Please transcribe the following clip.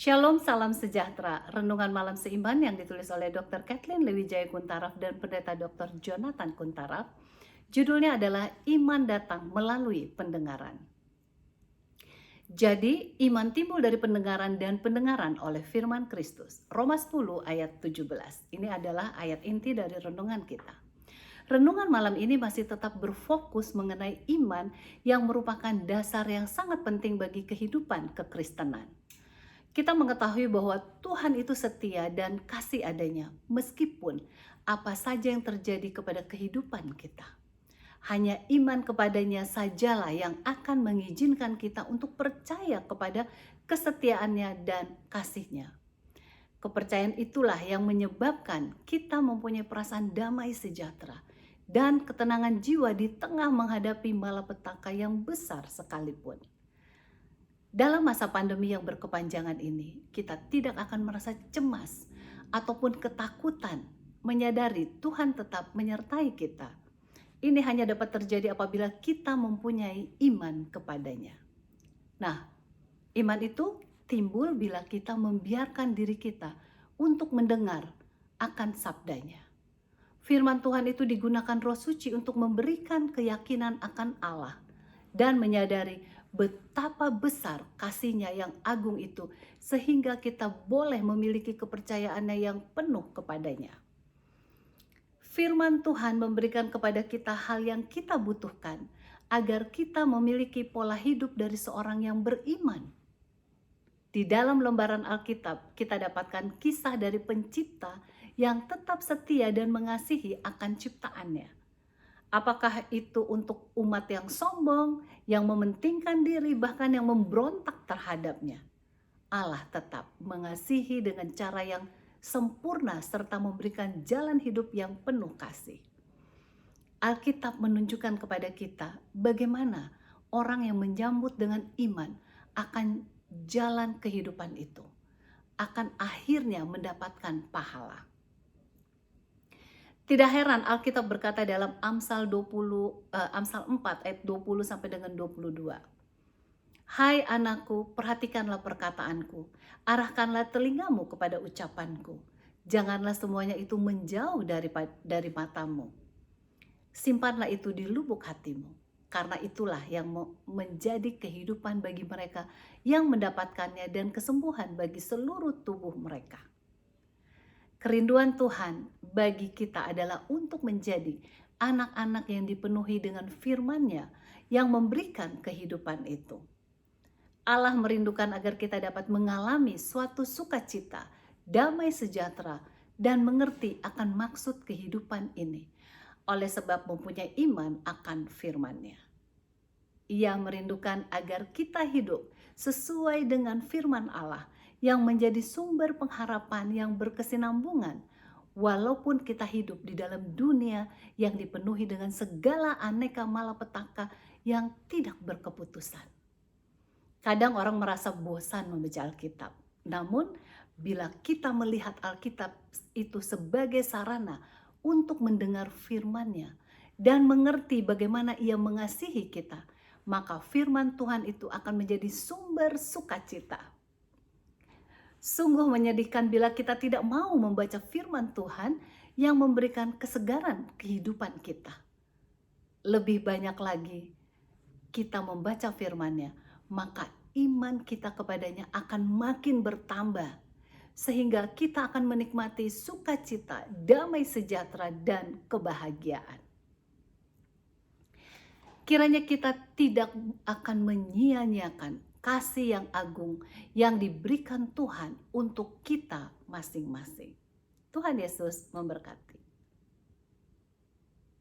Shalom, salam sejahtera. Renungan malam seiman yang ditulis oleh Dr. Kathleen Lewijaya Kuntaraf dan Pendeta Dr. Jonathan Kuntaraf. Judulnya adalah Iman Datang Melalui Pendengaran. Jadi, iman timbul dari pendengaran dan pendengaran oleh firman Kristus. Roma 10 ayat 17. Ini adalah ayat inti dari renungan kita. Renungan malam ini masih tetap berfokus mengenai iman yang merupakan dasar yang sangat penting bagi kehidupan kekristenan. Kita mengetahui bahwa Tuhan itu setia dan kasih adanya, meskipun apa saja yang terjadi kepada kehidupan kita. Hanya iman kepadanya sajalah yang akan mengizinkan kita untuk percaya kepada kesetiaannya dan kasihnya. Kepercayaan itulah yang menyebabkan kita mempunyai perasaan damai sejahtera dan ketenangan jiwa di tengah menghadapi malapetaka yang besar sekalipun. Dalam masa pandemi yang berkepanjangan ini, kita tidak akan merasa cemas ataupun ketakutan, menyadari Tuhan tetap menyertai kita. Ini hanya dapat terjadi apabila kita mempunyai iman kepadanya. Nah, iman itu timbul bila kita membiarkan diri kita untuk mendengar akan sabdanya. Firman Tuhan itu digunakan Roh Suci untuk memberikan keyakinan akan Allah dan menyadari betapa besar kasih-Nya yang agung itu sehingga kita boleh memiliki kepercayaannya yang penuh kepadanya. Firman Tuhan memberikan kepada kita hal yang kita butuhkan agar kita memiliki pola hidup dari seorang yang beriman. Di dalam lembaran Alkitab kita dapatkan kisah dari pencipta yang tetap setia dan mengasihi akan ciptaannya. Apakah itu untuk umat yang sombong, yang mementingkan diri, bahkan yang memberontak terhadapnya? Allah tetap mengasihi dengan cara yang sempurna serta memberikan jalan hidup yang penuh kasih. Alkitab menunjukkan kepada kita bagaimana orang yang menyambut dengan iman akan jalan kehidupan itu, akan akhirnya mendapatkan pahala. Tidak heran Alkitab berkata dalam Amsal 4 ayat 20 sampai dengan 22. Hai anakku, perhatikanlah perkataanku, arahkanlah telingamu kepada ucapanku. Janganlah semuanya itu menjauh dari matamu. Simpanlah itu di lubuk hatimu, karena itulah yang menjadi kehidupan bagi mereka yang mendapatkannya dan kesembuhan bagi seluruh tubuh mereka. Kerinduan Tuhan bagi kita adalah untuk menjadi anak-anak yang dipenuhi dengan firman-Nya yang memberikan kehidupan itu. Allah merindukan agar kita dapat mengalami suatu sukacita, damai sejahtera, dan mengerti akan maksud kehidupan ini, oleh sebab mempunyai iman akan firman-Nya. Ia merindukan agar kita hidup sesuai dengan firman Allah yang menjadi sumber pengharapan yang berkesinambungan, walaupun kita hidup di dalam dunia yang dipenuhi dengan segala aneka malapetaka yang tidak berkeputusan. Kadang orang merasa bosan membaca Alkitab, namun bila kita melihat Alkitab itu sebagai sarana untuk mendengar firman-Nya dan mengerti bagaimana Ia mengasihi kita, maka firman Tuhan itu akan menjadi sumber sukacita. Sungguh menyedihkan bila kita tidak mau membaca firman Tuhan yang memberikan kesegaran kehidupan kita. Lebih banyak lagi kita membaca firman-Nya, maka iman kita kepadanya akan makin bertambah, sehingga kita akan menikmati sukacita, damai sejahtera, dan kebahagiaan. Kiranya kita tidak akan menyia-nyiakan kasih yang agung yang diberikan Tuhan untuk kita masing-masing. Tuhan Yesus memberkati.